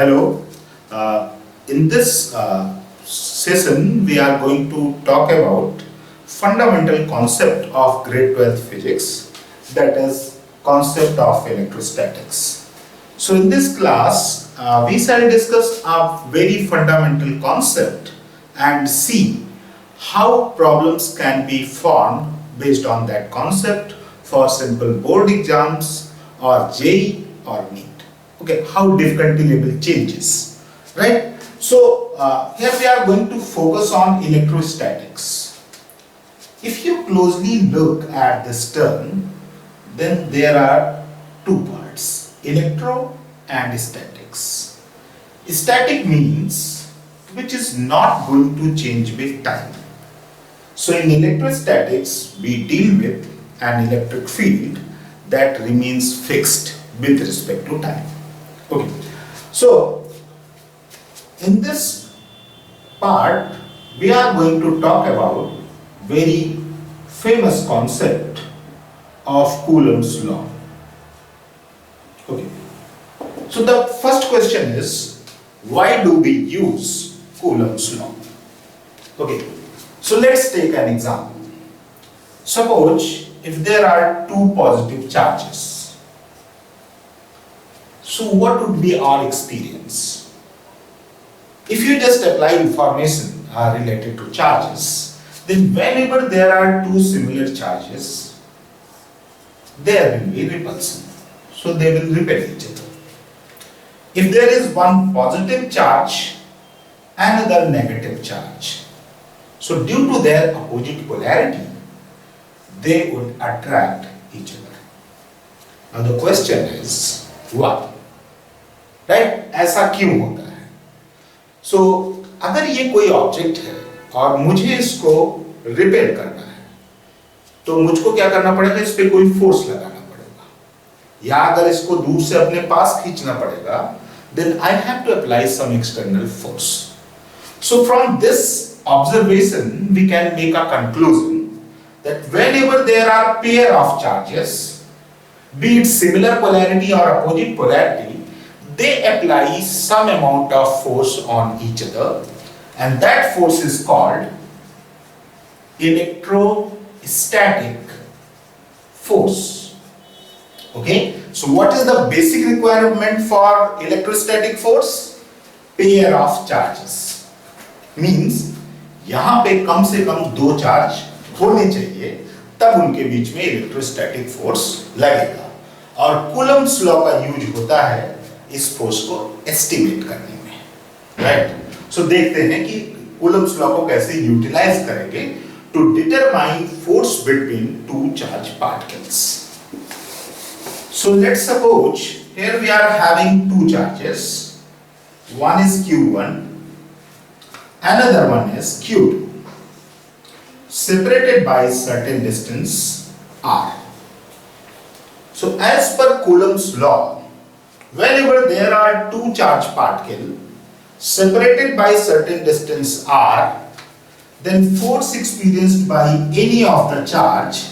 Hello. In this session, we are going to talk about fundamental concept of grade 12th physics, that is concept of electrostatics. So in this class, we shall discuss a very fundamental concept and see how problems can be formed based on that concept for simple board exams or JEE or NEET. Okay, how difficulty level changes, right? So here we are going to focus on electrostatics. If you closely look at this term, then there are two parts, electro and statics. Static means which is not going to change with time. So in electrostatics, we deal with an electric field that remains fixed with respect to time. Okay, so in this part, we are going to talk about very famous concept of Coulomb's law. Okay, so the first question is, why do we use Coulomb's law? Okay, so let's take an example. Suppose if there are two positive charges. So what would be our experience? If you just apply information related to charges, then whenever there are two similar charges, there will be repulsion. So they will repel each other. If there is one positive charge, another negative charge, so due to their opposite polarity, they would attract each other. Now the question is, why? Right ऐसा क्यों होता है? सो अगर ये कोई object है और मुझे इसको रिपेल करना है, तो मुझको क्या करना पड़ेगा? इस पे कोई फोर्स लगाना पड़ेगा, या अगर इसको दूर से अपने पास खींचना पड़ेगा, then I have to apply some external force. So from this observation, we can make a conclusion that whenever there are pair of charges, be it similar polarity or opposite polarity, they apply some amount of force on each other, and that force is called electrostatic force. Okay, so what is the basic requirement for electrostatic force? Pair of charges. Means यहाँ पे कम से कम दो charge होने चाहिए, तब उनके बीच में electrostatic force लगेगा, और कूलम्ब्स लॉ का यूज होता है इस फोर्स को एस्टिमेट करने में, राइट? सो देखते हैं कि कूलम्ब्स लॉ को कैसे यूटिलाइज करेंगे to determine force between two charge particles. So let's suppose here we are having two charges, one is Q1, another one is Q2, separated by certain distance r. So as per Coulomb's law, whenever there are two charge particles separated by certain distance r, then force experienced by any of the charge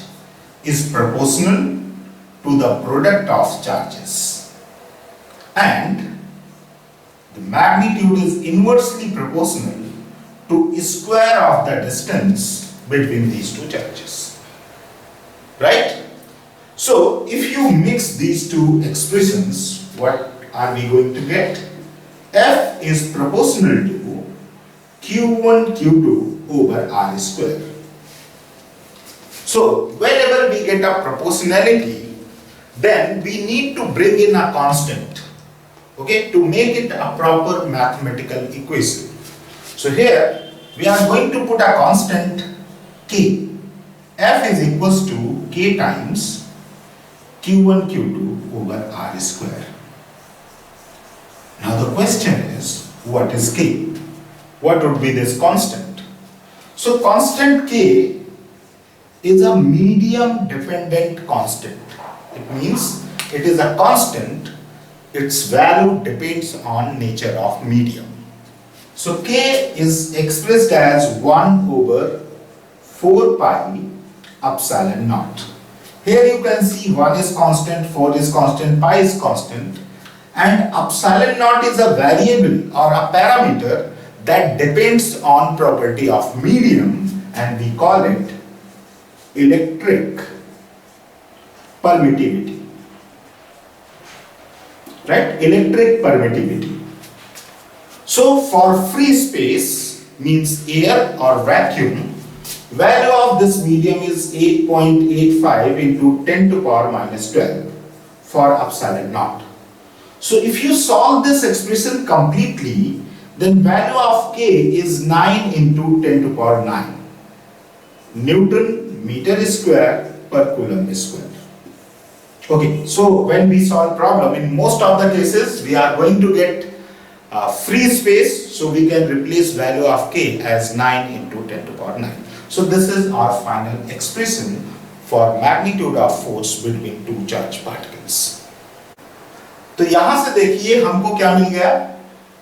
is proportional to the product of charges, and the magnitude is inversely proportional to square of the distance between these two charges, right? So if you mix these two expressions, what are we going to get? F is proportional to Q1 Q2 over R square. So whenever we get a proportionality, then we need to bring in a constant, okay, to make it a proper mathematical equation. So here we are going to put a constant K. F is equals to K times Q1 Q2 over R square. Now the question is, what is K? What would be this constant? So constant K is a medium dependent constant. It means it is a constant, its value depends on nature of medium. So K is expressed as 1 over 4 pi epsilon naught. Here you can see 1 is constant, 4 is constant, pi is constant, and epsilon naught is a variable or a parameter that depends on property of medium, and we call it electric permittivity. Right? Electric permittivity. So for free space, means air or vacuum, value of this medium is 8.85 into 10 to power minus 12 for epsilon naught. So if you solve this expression completely, then value of K is 9 into 10 to power 9 Newton meter square per coulomb square. Okay, so when we solve problem, in most of the cases we are going to get free space, so we can replace value of K as 9 into 10 to power 9. So this is our final expression for magnitude of force between two charged particles. तो यहां से देखिए हमको क्या मिल गया,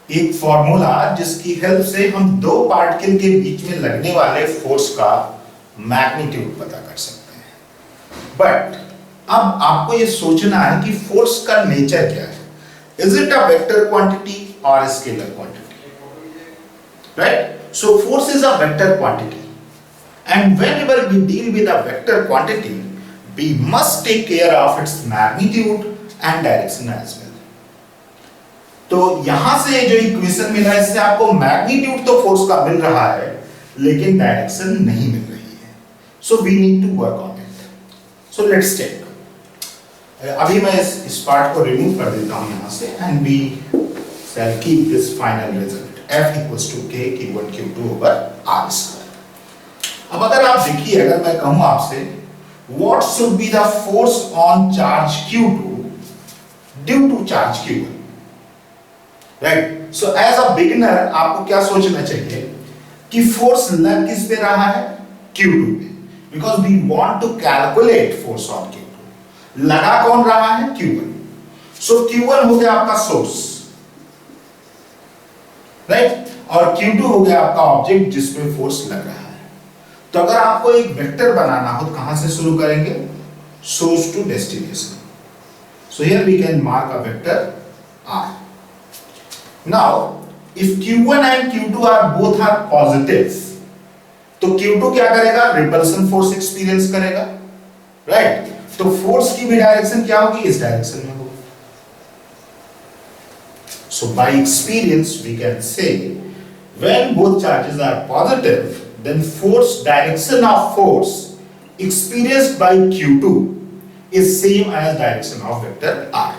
एक formula जिसकी help से हम दो पार्टिकल के बीच में लगने वाले फोर्स का मैग्नीट्यूड पता कर सकते हैं. बट अब आपको ये सोचना है कि फोर्स का नेचर क्या है. Is it a vector quantity or scalar quantity? Right. So force is a vector quantity, and whenever we deal with a vector quantity, we must take care of its magnitude and direction as well. तो यहां से जो equation मिला है, इससे आपको magnitude तो force का मिल रहा है लेकिन डायरेक्शन नहीं मिल रही है. So we need to work on it. So let's check. अभी मैं इस पार्ट को रिमूव कर देता हूं यहां से, and we shall keep this final result F equals to K Q1 Q2 over R square. अब अगर आप देखिए, अगर मैं कहूं आपसे what should be the force on charge Q2 due to charge Q1, right? So as a beginner आपको क्या सोचना चाहिए कि फोर्स लग किस पे रहा है? Q2 पे, because we want to calculate force on Q2. लगा कौन रहा है? Q1. So Q1 हो गया आपका सोर्स, राइट? और Q2 हो गया आपका ऑब्जेक्ट जिस पे फोर्स लग रहा है. तो अगर आपको एक वेक्टर बनाना हो तो कहां से शुरू करेंगे? Source to destination. So here we can mark a vector R. Now if Q1 and Q2 are both are positive, तो Q2 क्या करेगा? रिपल्सन फोर्स एक्सपीरियंस करेगा, राइट? तो फोर्स की भी डायरेक्शन क्या होगी? इस डायरेक्शन में होगी. So by experience we can say when both charges are positive, then force direction of force experienced by Q2 is same as direction of vector R.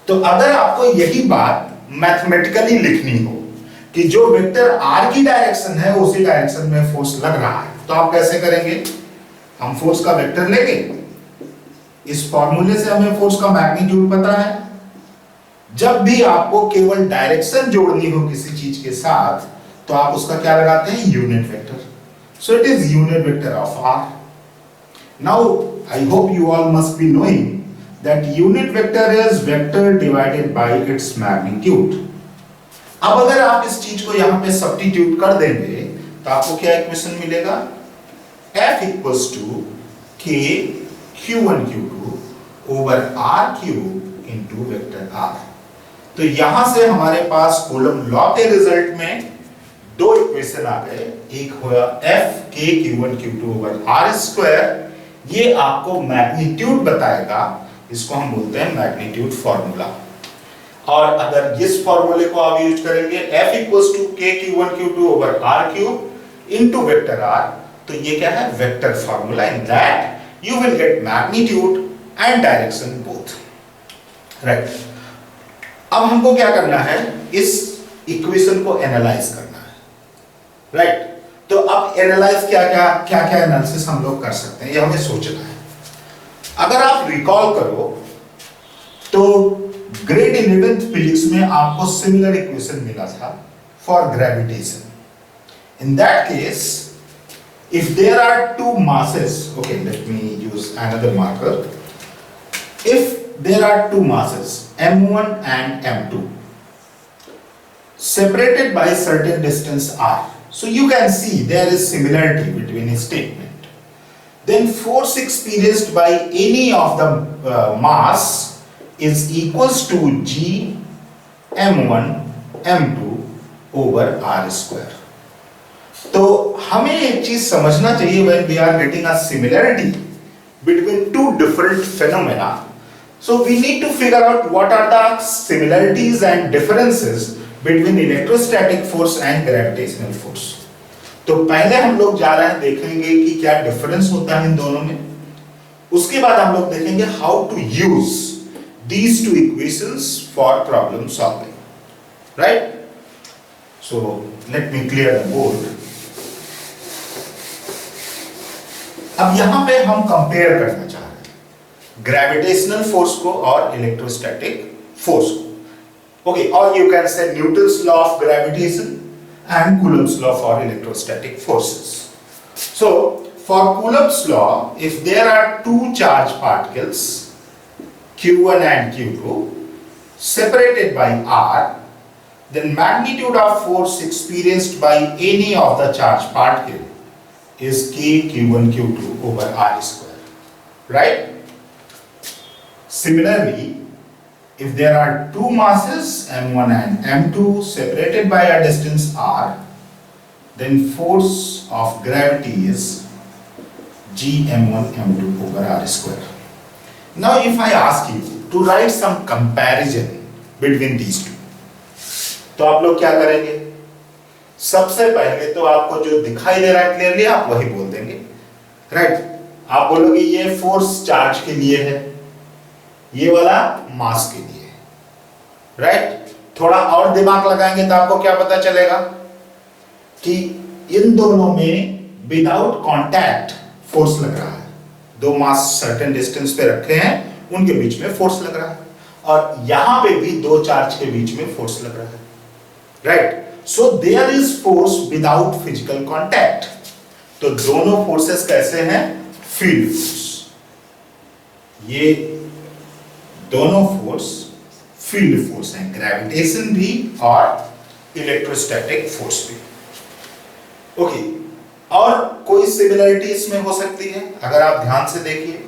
तो अगर आपको यही बात मैथमेटिकली लिखनी हो कि जो वेक्टर R की डायरेक्शन है उसी डायरेक्शन में फोर्स लग रहा है, तो आप कैसे करेंगे? हम फोर्स का वेक्टर लेंगे. इस फॉर्मूले से हमें फोर्स का मैग्नीट्यूड पता है. जब भी आपको केवल डायरेक्शन जोड़नी हो किसी चीज के साथ, तो आप उसका क्या लगाते हैं? Unit vector. So it is unit vector of R. Now I hope you all must be knowing that unit vector is vector divided by its magnitude. अब अगर आप इस चीज को यहां पे सब्स्टिट्यूट कर देंगे तो आपको क्या इक्वेशन मिलेगा? F equals to K Q1 Q2 over R cube into vector R. तो यहां से हमारे पास कूलम लॉ के रिजल्ट में दो इक्वेशन आ गए. एक हुआ F K Q1 Q2 over R square. ये आपको मैग्नीट्यूड बताएगा, इसको हम बोलते हैं मैग्नीट्यूड फॉर्मूला. और अगर इस फॉर्मूले को आप यूज करेंगे F equals to K Q1 Q2 over R cube into vector R, तो ये क्या है? Vector formula. In that you will get magnitude and direction both, right? अब हमको क्या करना है? इस इक्वेशन को एनालाइज करना है, राइट? तो अब एनालाइज क्या एनालिसिस हम लोग कर सकते हैं, ये हमें सोचना है. अगर आप रिकॉल करो तो ग्रेड 11th फिजिक्स में आपको सिमिलर इक्वेशन मिला था for gravitation. In that case if there are two masses, okay, let me use another marker. If there are two masses m1 and m2 separated by a certain distance r, so you can see there is similarity between a statement, then force experienced by any of the mass is equals to G m1 m2 over r square. तो हमें एक चीज समझना चाहिए when we are getting a similarity between two different phenomena. So we need to figure out what are the similarities and differences between electrostatic force and gravitational force. तो पहले हम लोग जा रहे हैं देखेंगे कि क्या डिफरेंस होता है इन दोनों में. उसके बाद हम लोग देखेंगे how to use these two equations for problem solving. Right? So let me clear the board. अब यहां पे हम कंपेयर करना चाह रहे हैं ग्रेविटेशनल फोर्स को और इलेक्ट्रोस्टैटिक फोर्स को. ओके, और you can say Newton's law of gravitation and Coulomb's law for electrostatic forces. So for Coulomb's law, if there are two charge particles q1 and q2 separated by r, then magnitude of force experienced by any of the charged particle is k q1 q2 over r square. Right? Similarly, if there are two masses m1 and m2 separated by a distance r, then force of gravity is g m1 m2 over r square. Now if I ask you to write some comparison between these two, तो आप लोग क्या करेंगे? सबसे पहले तो आपको जो दिखाई दे रहा है क्लियरली आप वही बोल देंगे. राइट? आप बोलोगे ये फोर्स चार्ज के लिए है, ये वाला मास के लिए है. राइट? थोड़ा और दिमाग लगाएंगे तो आपको क्या पता चलेगा कि इन दोनों में विदाउट कांटेक्ट फोर्स लग रहा है. दो मास सर्टेन डिस्टेंस पे रखे हैं, उनके बीच में फोर्स लग रहा है, और यहां पे भी दो चार्ज के बीच में फोर्स लग रहा है. Right? So there is force without physical contact. तो दोनों फोर्सेस कैसे हैं? Field force. ये दोनों फोर्स फील्ड फोर्स हैं, ग्रेविटेशन भी और इलेक्ट्रोस्टैटिक फोर्स भी. ओके, और कोई सिमिलरिटी इसमें हो सकती है? अगर आप ध्यान से देखिए,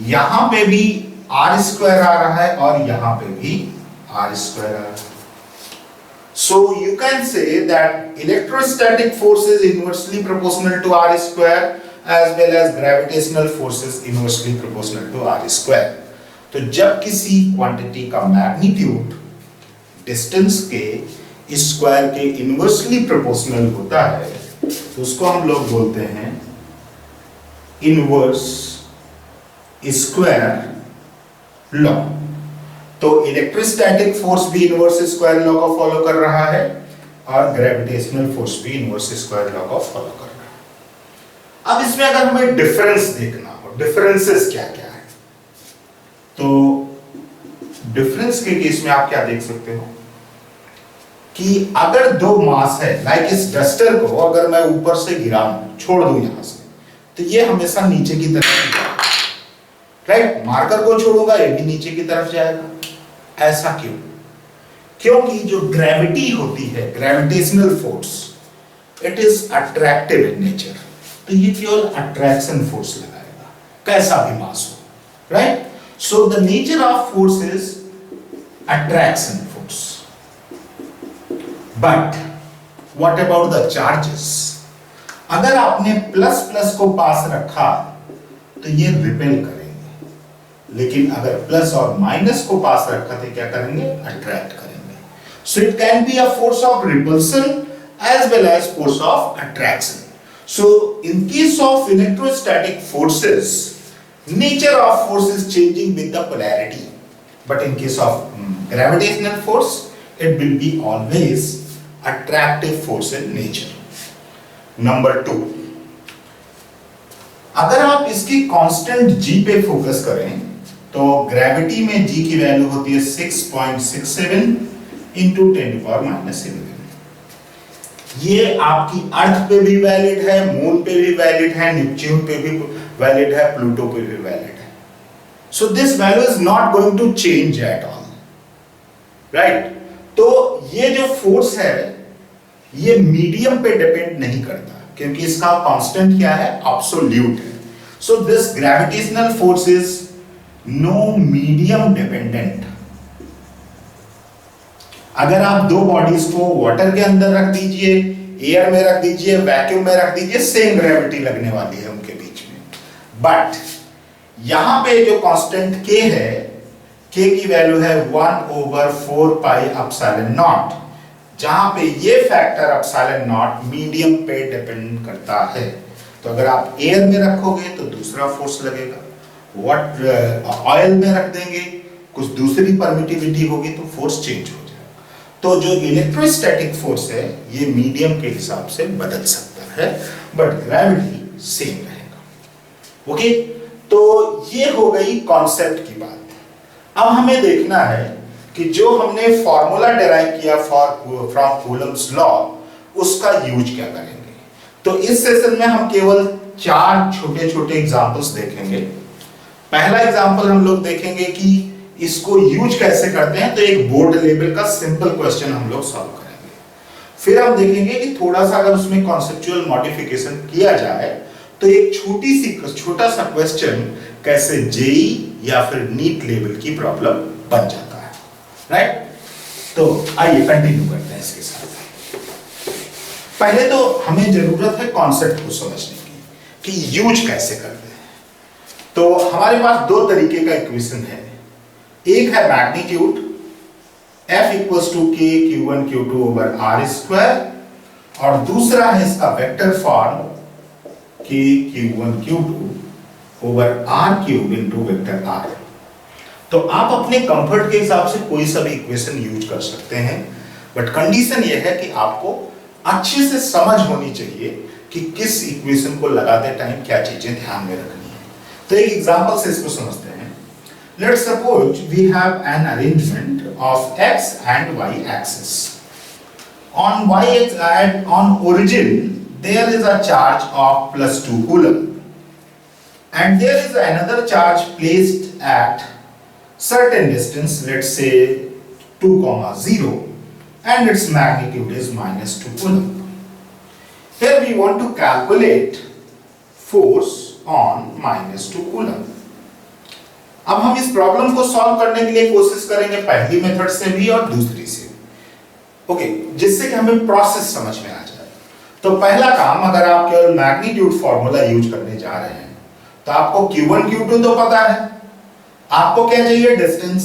यहां पे भी आर स्क्वायर आ रहा है और यहां पे भी आर स्क्वायर आ रहा है. So you can say that electrostatic force is inversely proportional to r square as well as gravitational force is inversely proportional to r square. तो जब किसी क्वांटिटी का मैग्नीट्यूड डिस्टेंस के स्क्वायर के इनवर्सली प्रोपोर्शनल होता है तो उसको हम लोग बोलते हैं इनवर्स स्क्वायर लॉ. तो इलेक्ट्रोस्टैटिक फोर्स भी इनवर्स स्क्वायर लॉ को फॉलो कर रहा है और ग्रेविटेशनल फोर्स भी इनवर्स स्क्वायर लॉ को फॉलो कर रहा है. अब इसमें अगर हमें डिफरेंस देखना हो, डिफरेंसेस क्या क्या है, तो डिफरेंस के केस में आप क्या देख सकते हो कि अगर दो मास है, लाइक इस डस्टर को अगर मैं ऊपर से गिराऊं, छोड़ दूं यहां से, तो ये हमेशा नीचे की तरफ जाएगा. राइट? मार्कर को छोड़ूंगा, ये भी नीचे की तरफ जाएगा. ऐसा क्यों? क्योंकि जो ग्रेविटी होती है, gravitational force, it is attractive in nature. तो ये केवल अट्रैक्शन फोर्स लगाएगा, कैसा भी मास हो. Right? So the nature of force is attraction force. But what about the charges? अगर आपने प्लस प्लस को पास रखा तो ये रिपेल करेंगे, लेकिन अगर प्लस और माइनस को पास रखा तो क्या करेंगे? अट्रैक्ट करेंगे. So it can be a force of repulsion as well as force of attraction. So in case of electrostatic forces, nature of force is changing with the polarity, but in case of gravitational force, it will be always attractive force in nature. Number 2, अगर आप इसकी constant g पे focus करें तो gravity में g की value होती है 6.67 into 10⁻⁻11. ये आपकी अर्थ पे भी वैलिड है, मून पे भी वैलिड है, नेपच्यून पे भी वैलिड है, प्लूटो पे भी वैलिड है. So this value is not going to change at all. Right? तो ये जो फोर्स है ये मीडियम पे डिपेंड नहीं करता, क्योंकि इसका कांस्टेंट क्या है? एब्सोल्यूट है. So this gravitational force is no medium dependent. अगर आप दो बॉडीज को वाटर के अंदर रख दीजिए, एयर में रख दीजिए, वैक्यूम में रख दीजिए, सेम ग्रेविटी लगने वाली है उनके बीच में। बट यहां पे जो कांस्टेंट k है, k की वैल्यू है 1/4 पाई एप्सिलॉन नॉट, जहां पे ये फैक्टर एप्सिलॉन नॉट मीडियम पे डिपेंड करता है। तो अगर आप एयर में रखोगे तो दूसरा फोर्स लगेगा, ऑयल में रख देंगे कुछ दूसरी परमिटिविटी होगी तो फोर्स चेंज हो जाएगा। तो जो इलेक्ट्रोस्टैटिक फोर्स है ये मीडियम के हिसाब से बदल सकता है, बट ग्रेविटी सेम रहेगा। ओके, तो ये हो गई कॉन्सेप्ट की बात। अब हमें देखना है कि जो हमने फॉर्मूला डिराइव किया फ्रॉम कूलम्स लॉ, उसका यूज क्या करेंगे। तो इस सेशन में हम केवल 4 छोटे छोटे एग्जांपल्स देखेंगे। पहला एग्जांपल हम लोग देखेंगे कि इसको यूज कैसे करते हैं, तो एक बोर्ड लेवल का सिंपल क्वेश्चन हम लोग सॉल्व करेंगे। फिर हम देखेंगे कि थोड़ा सा अगर उसमें कॉन्सेप्चुअल मॉडिफिकेशन किया जाए तो एक छोटा सा क्वेश्चन कैसे जेई या फिर नीट लेवल की प्रॉब्लम बन जाता है, राइट। तो आइए कंटिन्यू करते हैं इसके साथ। पहले तो हमें जरूरत है कॉन्सेप्ट को समझने की कि यूज कैसे करते हैं। तो हमारे पास दो तरीके का इक्वेशन है, एक है magnitude F equals to k q1 q2 over r square, और दूसरा है इसका vector form k q1 q2 over r cube into vector r। तो आप अपने कंफर्ट के हिसाब से कोई सा भी इक्वेशन यूज कर सकते हैं, बट कंडीशन यह है कि आपको अच्छे से समझ होनी चाहिए कि किस इक्वेशन को लगाते टाइम क्या चीजें ध्यान में रखनी है। तो एक एग्जांपल से इसको समझते हैं। Let's suppose we have an arrangement of x and y axis. On y and on origin there is a charge of +2 coulomb, and there is another charge placed at certain distance, let's say 2, 0, and its magnitude is -2 coulomb. Here we want to calculate force on -2 coulomb. अब हम इस problem को solve करने के लिए कोशिश करेंगे पहली मेथड से भी और दूसरी से भी, ओके, जिससे कि हमें प्रोसेस समझ में आ जाए। तो पहला काम, अगर आप केवल मैग्नीट्यूड फॉर्मूला यूज करने जा रहे हैं तो आपको q1 q2 तो पता है, आपको क्या चाहिए, डिस्टेंस।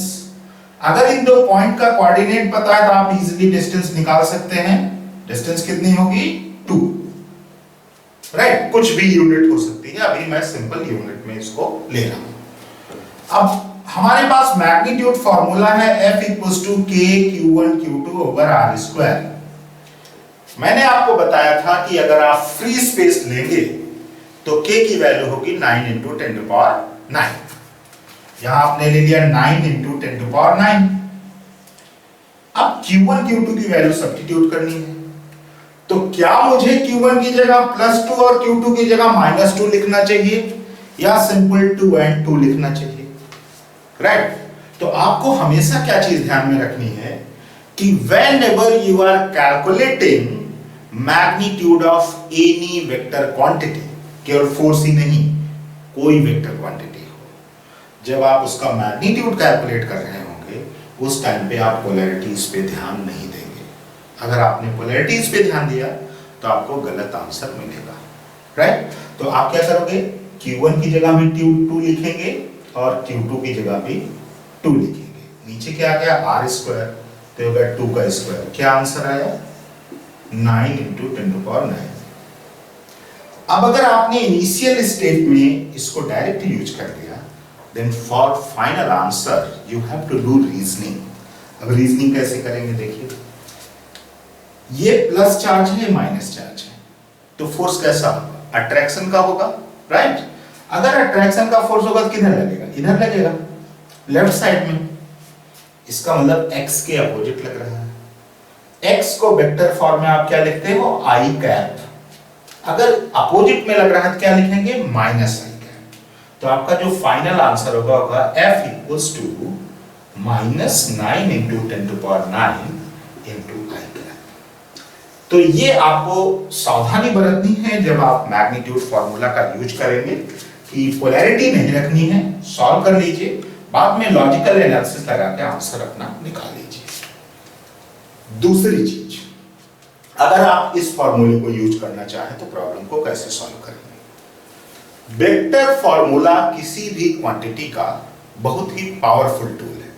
अगर इन दो पॉइंट का कोऑर्डिनेट पता है तो आप इजीली डिस्टेंस निकाल सकते हैं। डिस्टेंस कितनी होगी, 2, राइट। कुछ भी यूनिट हो सकती है, अभी मैं सिंपल यूनिट में इसको ले रहा हूं। अब हमारे पास मैग्नीट्यूड फॉर्मूला है F equals to k q1 q2 over r square. मैंने आपको बताया था कि अगर आप फ्री स्पेस लेंगे तो k की वैल्यू होगी 9 × 10⁹। यहां आपने ले लिया 9 × 10⁹। अब q1 q2 की वैल्यू सब्स्टिट्यूट करनी है, तो क्या मुझे q1 की जगह +2 और q2 की जगह -2 लिखना चाहिए या सिंपल 2 and 2 लिखना चाहिए, राइट। तो आपको हमेशा क्या चीज ध्यान में रखनी है कि whenever you are calculating magnitude of any vector quantity, केवल फोर्स ही नहीं, कोई वेक्टर क्वांटिटी हो, जब आप उसका मैग्नीट्यूड कैलकुलेट कर रहे होंगे उस टाइम पे आप पोलैरिटीज पे ध्यान नहीं देंगे। अगर आपने पोलैरिटीज पे ध्यान दिया तो आपको गलत आंसर मिलेगा, राइट। तो आप क्या करोगे, q1 की जगह भी 2 लिखेंगे और q2 की जगह भी 2 लिखेंगे। नीचे क्या आ गया, r स्क्वायर, तो होगा 2 का स्क्वायर। क्या आंसर आया, 9 × 10⁹। अब अगर आपने इनिशियल स्टेट में इसको डायरेक्ट यूज कर दिया, then for final answer you have to do reasoning. अब रीजनिंग कैसे करेंगे, देखिए, ये प्लस चार्ज है, माइनस चार्ज है, तो फोर्स कैसा होगा, अट्रैक्शन का होगा, राइट। अगर अट्रैक्शन का फोर्स होगा तो किधर लगेगा, इधर लगेगा, लेफ्ट साइड में। इसका मतलब x के अपोजिट लग रहा है। x को वेक्टर फॉर्म में आप क्या लिखते हो, i कैप। अगर अपोजिट में लग रहा है तो क्या लिखेंगे, -i कैप। तो आपका जो फाइनल आंसर होगा F equals to -9 × 10⁹ × i cap. तो ये आपको सावधानी बरतनी है जब आप मैग्नीट्यूड फॉर्मूला का यूज करेंगे, कि पोलैरिटी नहीं रखनी है, सॉल्व कर लीजिए, बाद में लॉजिकल एनालिसिस लगा के आंसर अपना निकाल लीजिए। दूसरी चीज, अगर आप इस फॉर्मूले को यूज करना चाहें तो प्रॉब्लम को कैसे सॉल्व करेंगे। वेक्टर फॉर्मूला किसी भी क्वांटिटी का बहुत ही पावरफुल टूल है,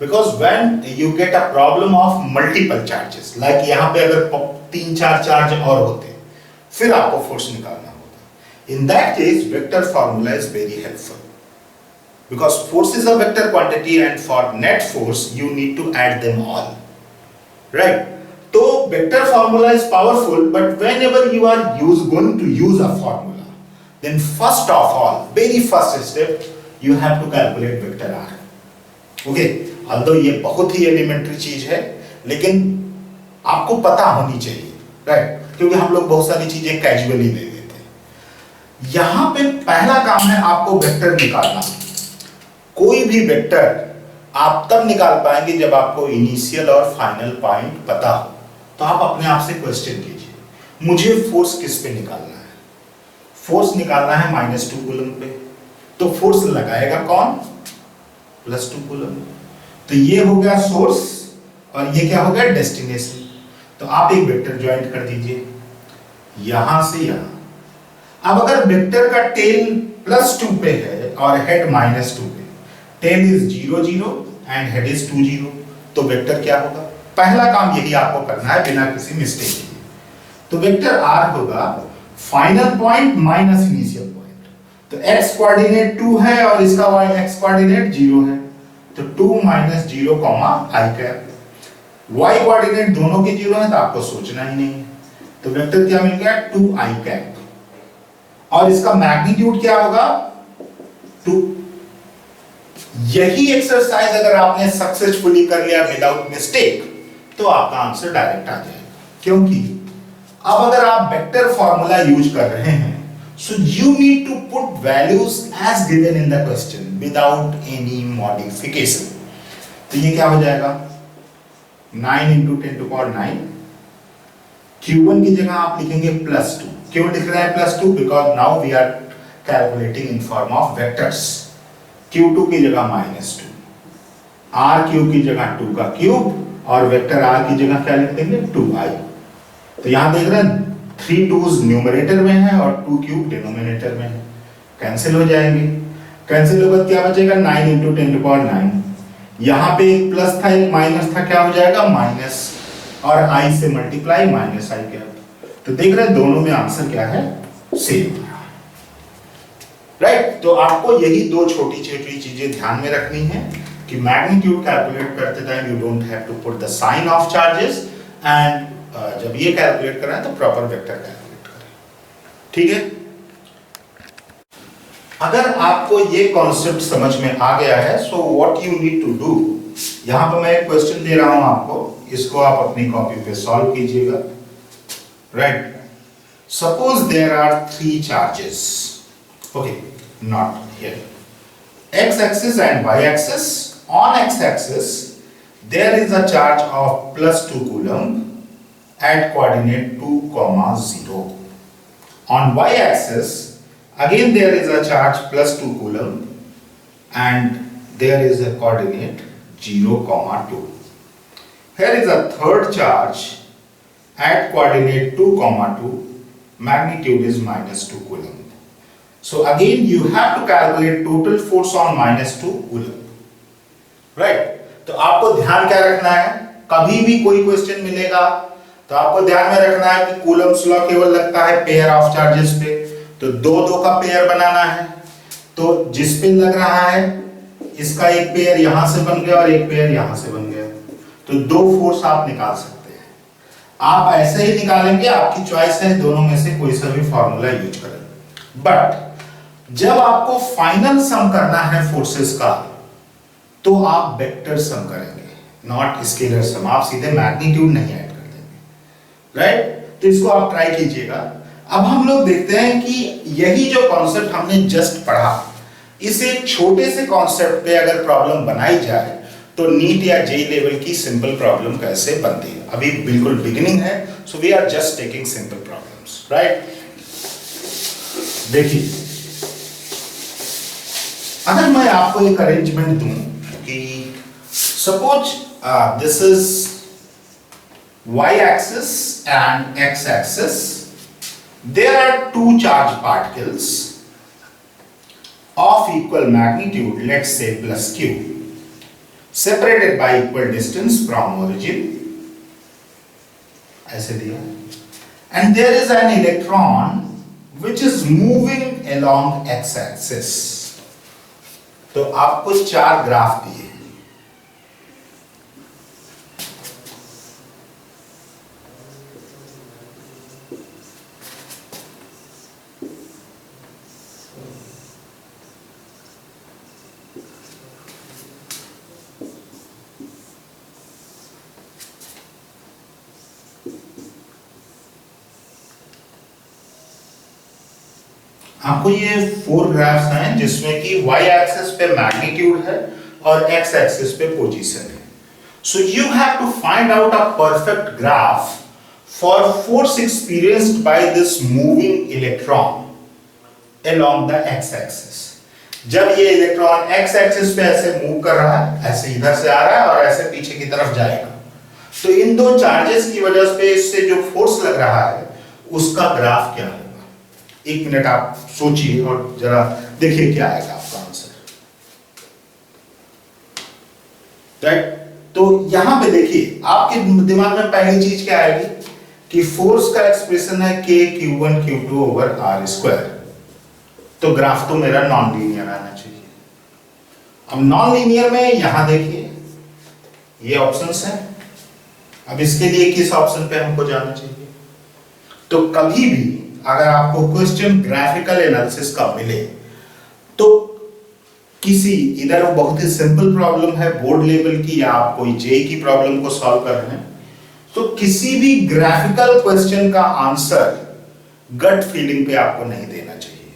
because when you get a problem of multiple charges, like यहां पे अगर 3-4 चार्ज और होते फिर आपको फोर्स निकालना होता। In that case vector formula is very helpful, because force is a vector quantity and for net force you need to add them all, right? So vector formula is powerful, but whenever you are going to use a formula, then first of all, very first step, you have to calculate vector r. Okay, although ये बहुत ही elementary चीज है, लेकिन आपको पता होनी चाहिए, right? क्योंकि हम लोग बहुत सारी चीजें कैजुअली ले लेते हैं। यहाँ पे पहला काम है आपको वेक्टर निकालना। कोई भी वेक्टर आप तब निकाल पाएंगे जब आपको इनिशियल और फाइनल पॉइंट पता हो। तो आप अपने आप से क्वेश्चन कीजिए, मुझे फोर्स किस पे निकालना है? फोर्स निकालना है -2 कूलम पे, तो फोर्स लगाएगा कौन? +2 कूलम। तो ये हो गया सोर्स और ये क्या हो गया? डेस्टिनेशन। तो आप एक वेक्टर ज्वाइंट कर दीजिए यहां से यहां। अब अगर वेक्टर का टेल +2 पे है और हेड -2 पे, tail is 0 0 and head is 2 0, तो वेक्टर क्या होगा? पहला काम यही आपको करना है बिना किसी मिस्टेक के। तो वेक्टर r होगा final point minus initial point. तो x कोऑर्डिनेट 2 है और इसका y x कोऑर्डिनेट 0 है, तो 2 - 0, i कैप। y कोऑर्डिनेट दोनों के 0 है तो आपको सोचना ही नहीं है। तो वेक्टर क्या मिल गया? 2i cap. और इसका मैग्नीट्यूड क्या होगा? 2। यही एक्सरसाइज अगर आपने सक्सेसफुली कर लिया विदाउट मिस्टेक, तो आपका आंसर डायरेक्ट आ जाएगा। क्योंकि अब अगर आप वेक्टर फॉर्मूला यूज कर रहे हैं, so you need to put values as given in the question without any modification. तो ये क्या हो जाएगा? 9 × 10⁹। Q1 की जगह आप लिखेंगे +2। क्यों लिख रहे हैं +2? Because now we are calculating in form of vectors. Q2 की जगह -2, R³ की जगह 2 का क्यूब और वेक्टर R की जगह क्या लिख देंगे? 2i। तो यहां देख रहे हैं 3 2's न्यूमरेटर में है और 2³ डिनोमिनेटर में है, कैंसिल हो जाएंगे। कैंसिल होगा क्या बचेगा? 9 × 10⁹। यहां पे एक प्लस था एक माइनस था, क्या हो जाएगा? माइनस, और i से मल्टीप्लाई -i कैप। तो देख रहे हैं दोनों में आंसर क्या है? सेम। राइट? तो आपको यही दो छोटी छोटी चीजें ध्यान में रखनी है कि मैग्नीट्यूड कैलकुलेट करते time you don't have to put the sign of charges, and जब ये कैलकुलेट कर रहे हैं तो प्रॉपर वेक्टर कैलकुलेट करें। ठीक है? अगर आपको ये कॉन्सेप्ट समझ में आ गया है, so what you need to do, यहां पर मैं एक क्वेश्चन दे रहा हूं आपको, इसको आप अपनी कॉपी पे सॉल्व कीजिएगा। Right? Suppose there are 3 charges, okay, not here, x-axis and y-axis. On x-axis there is a charge of +2 coulomb at coordinate 2, 0. On y-axis again there is a charge +2 coulomb and there is a coordinate 0, 2. Here is a third charge at coordinate 2, 2, magnitude is -2 coulomb. So again you have to calculate total force on -2 coulomb, right? तो आपको ध्यान क्या रखना है? कभी भी कोई question मिलेगा तो आपको ध्यान में रखना है कि कूलम्स लॉ केवल लगता है पेयर ऑफ चार्जेस पे, तो 2 का पेयर बनाना है। तो जिस पे लग रहा है इसका एक पेयर यहां से बन गया और एक पेयर यहां से बन गया, तो 2 फोर्स आप निकाल सकते हैं। आप ऐसे ही निकालेंगे, आपकी चॉइस है, दोनों में से कोई सा भी फॉर्मूला यूज करें। बट जब आपको फाइनल सम करना है फोर्सेस का, तो आप वेक्टर सम करेंगे, नॉट स्केलर सम। आप सीधे मैग्नीट्यूड नहीं ऐड कर देंगे। राइट? तो इसको आप ट्राई कीजिएगा। अब हम लोग देखते हैं कि यही जो कॉन्सेप्ट हमने जस्ट पढ़ा, इसे छोटे से कॉन्सेप्ट पे अगर प्रॉब्लम बनाई जाए तो नीट या जेई लेवल की सिंपल प्रॉब्लम कैसे बनती है। अभी बिल्कुल बिगिनिंग है, so we are just taking simple problems. Right? देखिए अगर मैं आपको एक अरेंजमेंट दूं कि suppose this is y axis and x axis, there are two charged particles of equal magnitude, let's say plus q, separated by equal distance from origin, ऐसे दिया, and there is an electron which is moving along x axis. तो आपको चार graph दिए, आपको ये 4 graphs हैं जिसमें कि y एक्सिस पे मैग्नीट्यूड है और x एक्सिस पे पोजीशन है. So you have to find out a perfect graph for force experienced by this moving electron along the x axis. जब ये इलेक्ट्रॉन x एक्सिस पे ऐसे मूव कर रहा है, ऐसे इधर से आ रहा है और ऐसे पीछे की तरफ जाएगा, तो इन दो चार्जेस की वजह से इससे जो फोर्स लग रहा है उसका ग्राफ क्या होगा. एक मिनट आप सोचिए और जरा देखिए क्या आएगा आपका आंसर. राइट, तो यहां पे देखिए आपके दिमाग में पहली चीज क्या आएगी कि फोर्स का एक्सप्रेशन है k q1 q2 over r square. तो ग्राफ तो मेरा नॉन लीनियर आना चाहिए. अब नॉन लीनियर में यहां देखिए ये ऑप्शंस हैं. अब इसके लिए किस ऑप्शन पे हमको जाना चाहिए. तो कभी भी अगर आपको क्वेश्चन ग्राफिकल एनालिसिस का मिले तो किसी इधर बहुत ही सिंपल प्रॉब्लम है बोर्ड लेवल की या आप कोई जेई की प्रॉब्लम को सॉल्व कर रहे हैं, तो किसी भी ग्राफिकल क्वेश्चन का आंसर गट फीलिंग पे आपको नहीं देना चाहिए.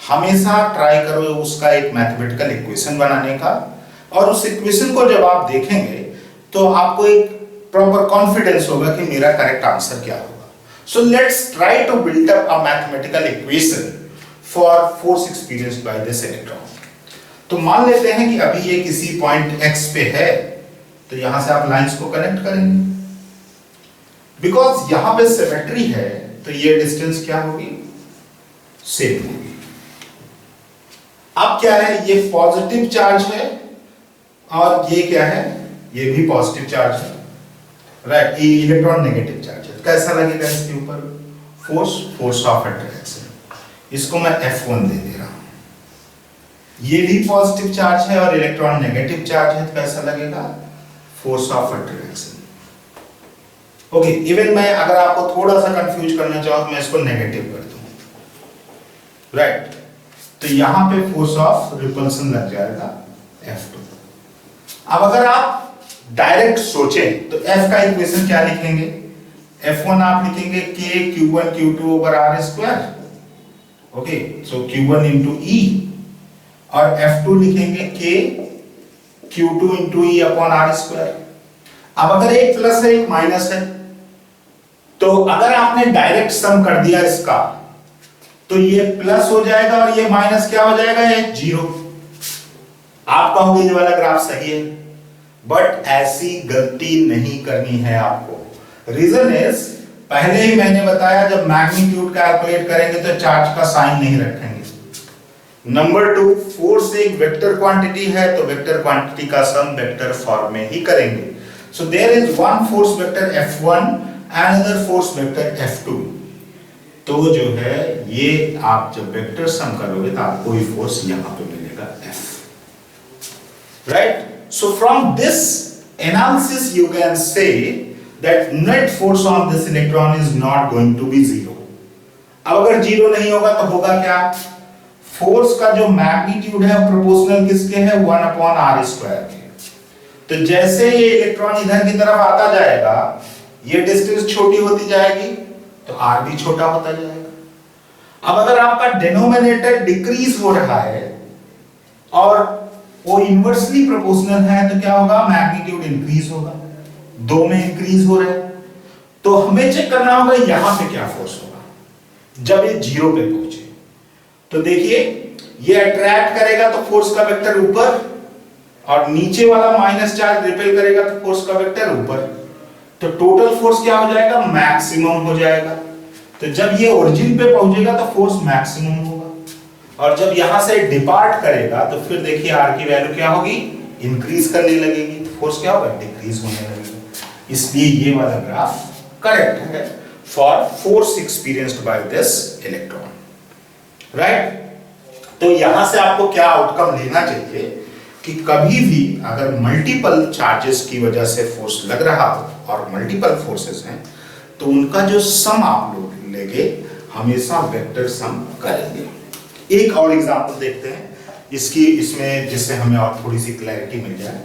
हमेशा ट्राई करो उसका एक मैथमेटिकल इक्वेशन बनाने का, और उस इक्वेशन को जब आप देखेंगे तो आपको एक प्रॉपर कॉन्फिडेंस होगा कि मेरा करेक्ट आंसर क्या होगा. So let's try to build up a mathematical equation for force experienced by this electron. तो मान लेते हैं कि अभी ये किसी पॉइंट x पे है, तो यहां से आप लाइंस को कनेक्ट करेंगे. बिकॉज यहां पे सिमेट्री है तो ये डिस्टेंस क्या होगी, सेम होगी. अब क्या है, ये पॉजिटिव चार्ज है और ये क्या है, ये भी पॉजिटिव चार्ज है. राइट, ये इलेक्ट्रॉन नेगेटिव चार्ज है. कैसा लगेगा इसके ऊपर फोर्स ऑफ अट्रैक्शन. इसको मैं F1 दे रहा हूं. ये भी पॉजिटिव चार्ज है और इलेक्ट्रॉन नेगेटिव चार्ज है, तो कैसा लगेगा, force of attraction. Okay, even मैं अगर आपको थोड़ा सा कंफ्यूज करना चाहूं तो मैं इसको नेगेटिव कर दूं. राइट, तो यहां पे फोर्स ऑफ रिपल्सन लग जाएगा F2. अब अगर आप डायरेक्ट सोचें तो F का इक्वेशन क्या लिखेंगे, F1 आप लिखेंगे k q1 q2 over r square. Okay, so q1 into e, और F2 लिखेंगे k q2 into e upon r square. अब अगर एक प्लस है एक माइनस है, तो अगर आपने डायरेक्ट सम कर दिया इसका तो ये प्लस हो जाएगा और ये माइनस क्या हो जाएगा, ये जीरो. आप कहोगे ये वाला ग्राफ सही है, बट ऐसी गलती नहीं करनी है आपको. रीजन इज, पहले ही मैंने बताया जब मैग्नीट्यूड कैलकुलेट करेंगे तो चार्ज का साइन नहीं रखेंगे. नंबर 2, फोर्स एक वेक्टर क्वांटिटी है तो वेक्टर क्वांटिटी का सम वेक्टर फॉर्म में ही करेंगे. So there is one force vector F1 and another force vector F2. तो जो है ये आप जब वेक्टर सम करोगे तो आपको ये फोर्स यहां पे मिलेगा F. Right, so from this analysis you can say that net force on this electron is not going to be zero. अब अगर जीरो नहीं होगा तो होगा क्या, फोर्स का जो मैग्नीट्यूड है प्रोपोर्शनल किसके है, 1 अपॉन r स्क्वायर के. तो जैसे ये इलेक्ट्रॉन इधर की तरफ आता जाएगा ये डिस्टेंस छोटी होती जाएगी तो r भी छोटा होता जाएगा. अब अगर आपका डिनोमिनेटर डिक्रीज हो रहा है और वो इनवर्सली प्रोपोर्शनल है तो क्या होगा, मैग्नीट्यूड इंक्रीज होगा. दो में इंक्रीज हो रहा है तो हमें चेक करना होगा यहां पे क्या फोर्स होगा जब ये जीरो पे पहुंचे. तो देखिए ये अट्रैक्ट करेगा तो फोर्स का वेक्टर ऊपर, और नीचे वाला माइनस चार्ज रिपेल करेगा तो फोर्स का वेक्टर ऊपर। तो टोटल फोर्स क्या हो जाएगा? मैक्सिमम हो जाएगा। तो जब ये ओरिजिन पे पहुंचेगा तो फोर्स मैक्सिमम होगा, और जब यहां से डिपार्ट करेगा तो फिर देखिए आर की वैल्यू क्या होगी? इंक्रीज करने लगेगी, तो फोर्स क्या होगा? डिक्रीज होने लगेगा। इसलिए ये वाला ग्राफ करेक्ट है for force experienced by this electron, right. तो यहां से आपको क्या आउटकम लेना चाहिए कि कभी भी अगर मल्टीपल चार्जेस की वजह से फोर्स लग रहा हो और मल्टीपल फोर्सेस हैं, तो उनका जो सम आप लोग लेंगे हमेशा वेक्टर सम करेंगे। एक और एग्जांपल देखते हैं इसकी, इसमें जिससे हमें और थोड़ी सी क्लैरिटी मिल जाए।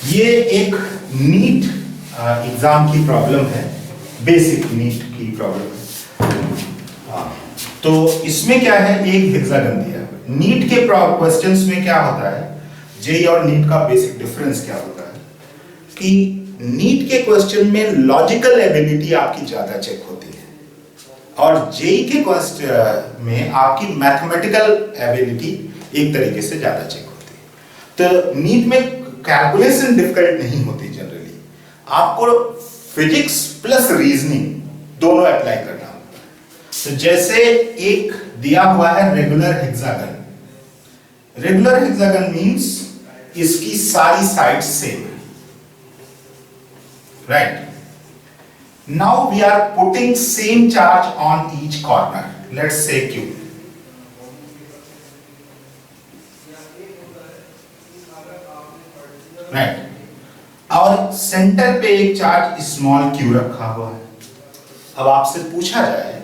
ये एक नीट एग्जाम की प्रॉब्लम है, बेसिक नीट की प्रॉब्लम है। तो इसमें क्या है, एक हेक्सागन दिया है। नीट के क्वेश्चंस में क्या होता है, जेई और नीट का बेसिक डिफरेंस क्या होता है कि नीट के क्वेश्चन में लॉजिकल एबिलिटी आपकी ज्यादा चेक होती है, और जेई के क्वेश्चन में आपकी मैथमेटिकल एबिलिटी एक तरीके से ज्यादा चेक होती है। तो नीट में कैलकुलेशन डिफिकल्ट नहीं होती जनरली, आपको फिजिक्स प्लस रीजनिंग दोनों अप्लाई करना होता है। तो जैसे एक दिया हुआ है regular hexagon. Regular hexagon means इसकी सारी साइड्स सेम है, right. Now we are putting same charge on each corner, let's say Q, right. और सेंटर पे एक चार्ज स्मॉल q रखा हुआ है। अब आपसे पूछा जाए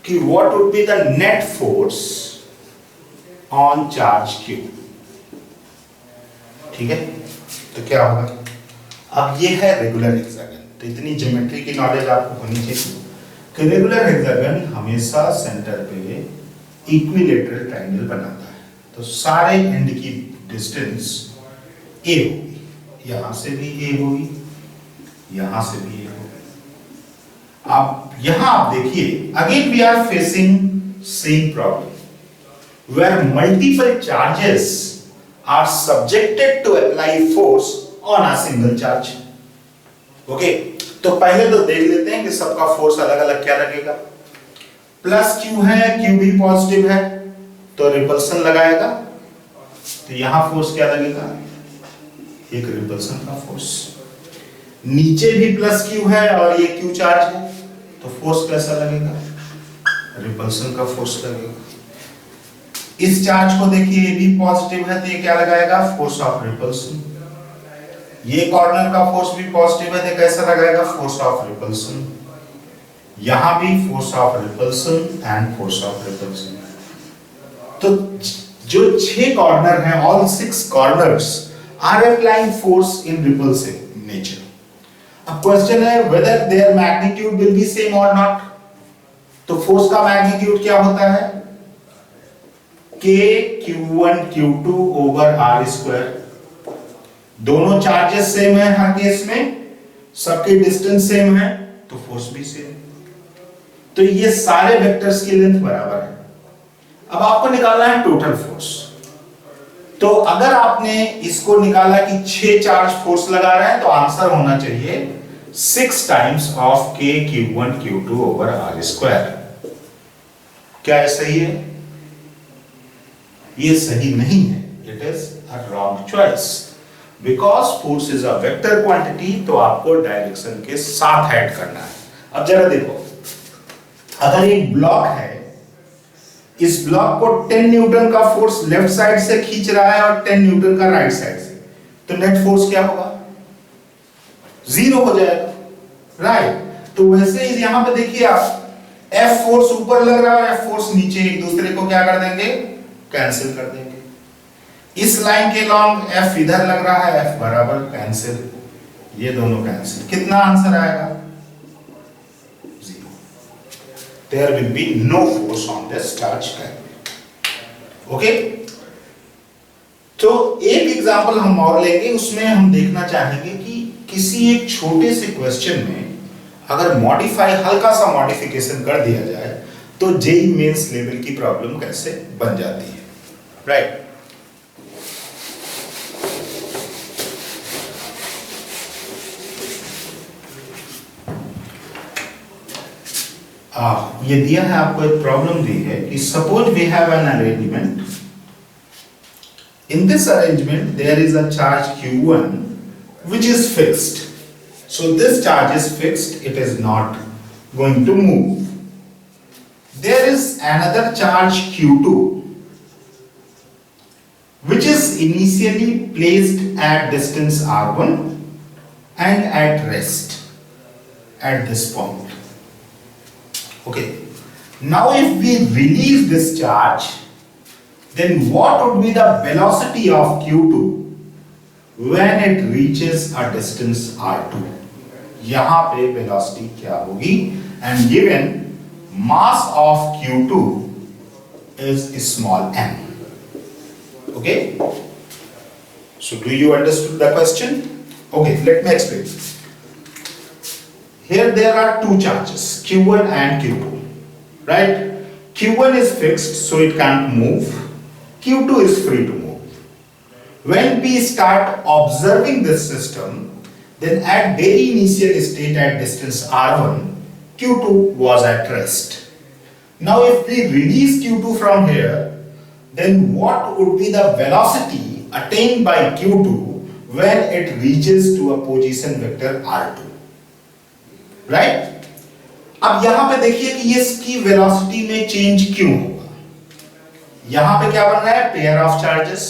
कि what would be the net force on charge q, ठीक है। तो क्या होगा? अब ये है रेगुलर हेक्सागन, तो इतनी ज्योमेट्री की नॉलेज आपको होनी चाहिए कि रेगुलर हेक्सागन हमेशा सेंटर पे इक्विलेटरल ट्रायंगल बनाता है। तो सारे एंड की डिस्टेंस a होगी, यहां से भी a होगी, यहां से भी a होगी। अब यहां आप देखिए, again we are facing same problem where multiple charges are subjected to apply force on a single charge. Okay, तो पहले तो देख लेते हैं कि सबका फोर्स अलग अलग क्या लगेगा। प्लस q है, q भी पॉजिटिव है, तो रिपल्सन लगाएगा। तो यहां फोर्स क्या लगेगा? एक रिपल्सन का फोर्स। नीचे भी प्लस q है और ये q चार्ज है, तो फोर्स कैसा लगेगा? रिपल्सन का फोर्स लगेगा। इस चार्ज को देखिए, ये भी पॉजिटिव है, तो ये क्या लगाएगा? Force of repulsion. ये कॉर्नर का फोर्स भी पॉजिटिव है, तो कैसा लगाएगा? Force of repulsion. यहां भी force of repulsion and force of repulsion. तो जो 6 कॉर्नर हैं, all 6 corners are applying force in repulsive nature. अब क्वेश्चन है whether their magnitude will be same और नॉट। तो फोर्स का मैग्नीट्यूड क्या होता है? k q1 q2 over r square. दोनों चार्जेस सेम है हर केस में, सबके डिस्टेंस सेम है, तो फोर्स भी सेम। तो ये सारे वेक्टर्स की लेंथ बराबर है। अब आपको निकालना है टोटल फोर्स। तो अगर आपने इसको निकाला कि 6 चार्ज फोर्स लगा रहे हैं, तो आंसर होना चाहिए 6 times of k q1 q2 over r square. क्या ये सही है? ये सही नहीं है, it is a wrong choice. Because force is a vector quantity, तो आपको डायरेक्शन के साथ ऐड करना है। अब जरा देखो, अगर एक ब्लॉक है, इस ब्लॉक को 10 न्यूटन का फोर्स लेफ्ट साइड से खींच रहा है और 10 न्यूटन का राइट साइड से, तो नेट फोर्स क्या होगा? 0 हो जाएगा, राइट। तो वैसे ही यहां पे देखिए आप, F फोर्स ऊपर लग रहा है, F फोर्स नीचे, एक दूसरे को क्या कर देंगे? कैंसिल कर देंगे। इस लाइन के लॉन्ग F इधर लग रहा है, F बराबर कैंसिल, ये दोनों कैंसिल। कितना आंसर आएगा? 0। There will be no force on this charge carrier। Okay, तो एक एग्जांपल हम और लेंगे, उसमें हम देखना चाहेंगे कि किसी एक छोटे से क्वेश्चन में अगर मॉडिफाई, हल्का सा मॉडिफिकेशन कर दिया जाए, तो जेईई मेंस लेवल की प्रॉब्लम कैसे बन जाती है। राइट। ये दिया है आपको, एक प्रॉब्लम दी है कि suppose we have an arrangement. In this arrangement there is a charge q1 which is fixed. So this charge is fixed, it is not going to move. There is another charge q2 which is initially placed at distance r1 and at rest at this point. Okay, now if we release this charge, then what would be the velocity of q2 when it reaches a distance r2? यहाँ पे velocity क्या होगी? And given mass of q2 is small m. Okay, so do you understood the question? Okay, let me explain. Here there are two charges, q1 and q2, right? q1 is fixed, so it can't move. q2 is free to move. When we start observing this system, then at very initial state at distance r1, q2 was at rest. Now if we release q2 from here, then what would be the velocity attained by q2 when it reaches to a position vector r2? Right? अब यहां पे देखिए कि ये इसकी velocity में change क्यों होगा? यहां पे क्या बन रहा है? पेयर ऑफ चार्जेस,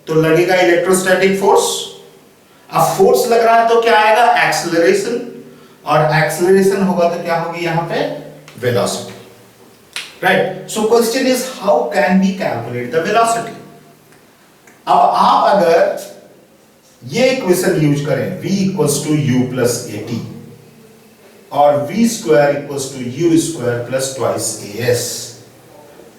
तो लगेगा इलेक्ट्रोस्टैटिक फोर्स. अब फोर्स लग रहा है तो क्या आएगा? एक्सेलरेशन, और एक्सेलरेशन होगा तो क्या होगी यहां पे? Velocity. Right? So question is how can we calculate the velocity? अब आप अगर ये इक्वेशन यूज करें, v equals to u plus at और v square equals to u square plus twice as.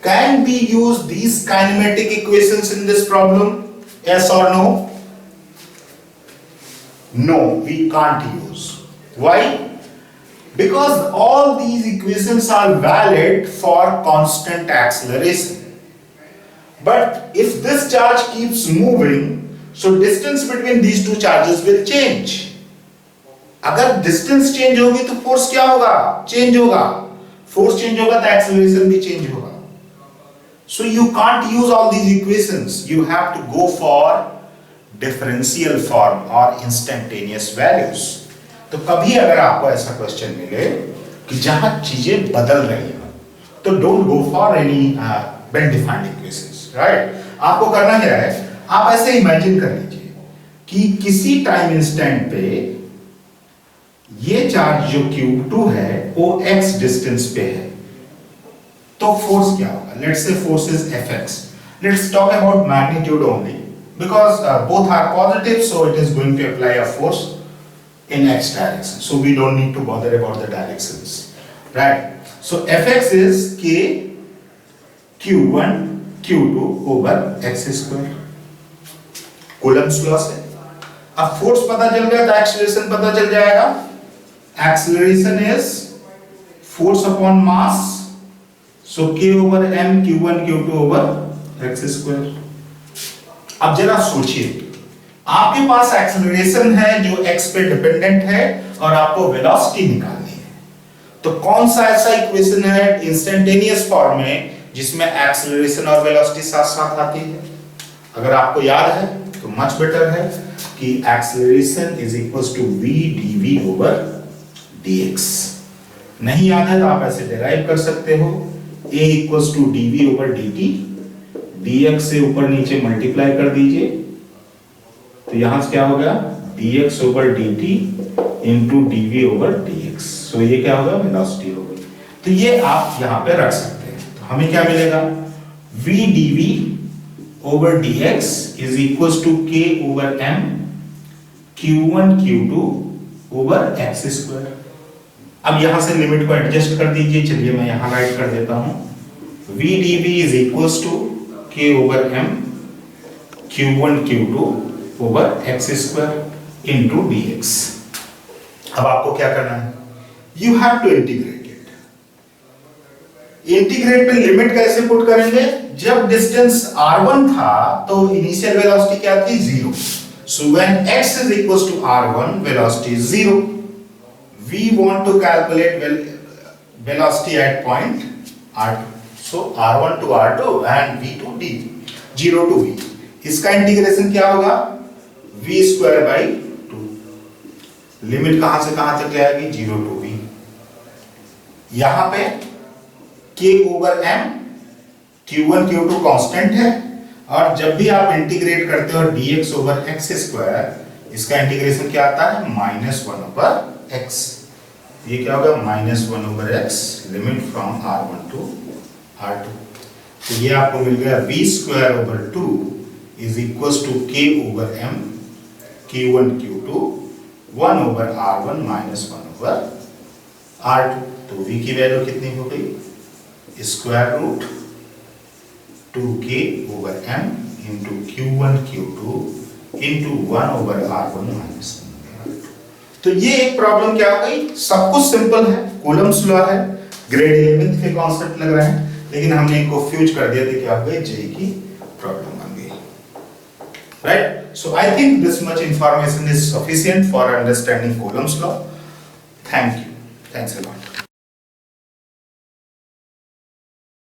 Can we use these kinematic equations in this problem? Yes or no? No, we can't use. Why? Because all these equations are valid for constant acceleration. But if this charge keeps moving, so distance between these two charges will change. अगर distance change होगी तो force क्या होगा? Change होगा. Force change होगा तो acceleration भी change होगा. So you can't use all these equations. You have to go for differential form और इंस्टेंटेनियस वैल्यूज. तो कभी अगर आपको ऐसा क्वेश्चन मिले कि जहां चीजें बदल रही हैं, तो don't go for any well defined equations. Right? आपको करना क्या है? आप ऐसे इमेजिन कर लीजिए कि किसी टाइम इंस्टेंट पे ये चार्ज जो q2 है वो x डिस्टेंस पे है, तो फोर्स क्या होगा? Let's say force is fx. Let's talk about magnitude only because both are positive, so it is going to apply a force in x direction, so we don't need to bother about the directions, right? So fx is k q1 q2 over x square. Coulomb's law से अब force पता चल गया तो acceleration पता चल जाएगा. Acceleration is force upon mass, so k over m q1 q2 over x square. अब जरा सोचिए, आपके पास एक्सेलरेशन है जो x पे डिपेंडेंट है और आपको वेलोसिटी निकालनी है, तो कौन सा ऐसा इक्वेशन है इंस्टेंटेनियस फॉर्म में जिसमें एक्सेलरेशन और वेलोसिटी साथ साथ आती है? अगर आपको याद है तो मच बेटर है कि acceleration is equals to v dv over dx. नहीं याद है तो आप ऐसे डिराइव कर सकते हो, a equals to dv over dt, dx से ऊपर नीचे मल्टीप्लाई कर दीजिए, तो यहां से क्या हो गया? dx over dt into dv over dx. सो ये क्या होगा? वेलोसिटी हो गई. तो ये आप यहां पे रख सकते हैं. तो हमें क्या मिलेगा? v dv over dx is equals to k over m q1 q2 over x square. अब यहां से लिमिट को एडजस्ट कर दीजिए. चलिए मैं यहां राइट कर देता हूं. v dv is equals to k over m q1 q2 over x square into dx. अब आपको क्या करना है? You have to integrate it. Integrate पे लिमिट कैसे पुट करेंगे? जब डिस्टेंस r1 था तो इनिशियल वेलोसिटी क्या थी? 0. So when x is equals to r1, velocity is 0. We want to calculate velocity at point r2. So r1 to r2 and v to d, 0 to v. इसका integration क्या होगा? v square by 2. Limit कहां से कहां तक जाएगी? 0 to v. यहां पे k over m, q1 q2 constant है, और जब भी आप इंटीग्रेट करते हो dx ओवर x स्क्वायर, इसका इंटीग्रेशन क्या आता है? -1 ओवर x. ये क्या होगा? -1 over x, limit from r1 to r2. तो ये आपको मिल गया v square over 2 is equals to k over m, q1 q2, 1 over r1 -1 over r2. तो v की वैल्यू कितनी हो गई? Square root 2k over m into q1 q2 into 1 over r1 -1 over r2. तो ये एक प्रॉब्लम क्या हो गई? सब कुछ सिंपल है, कूलम्स लॉ है, ग्रेड 11th के कॉन्सेप्ट लग रहे हैं, लेकिन हमने इनको फ्यूज कर दिया था, क्या हो गई? जेई की प्रॉब्लम बन गई. Right? So I think this much information is sufficient for understanding Coulomb's law. Thank you. Thanks a lot.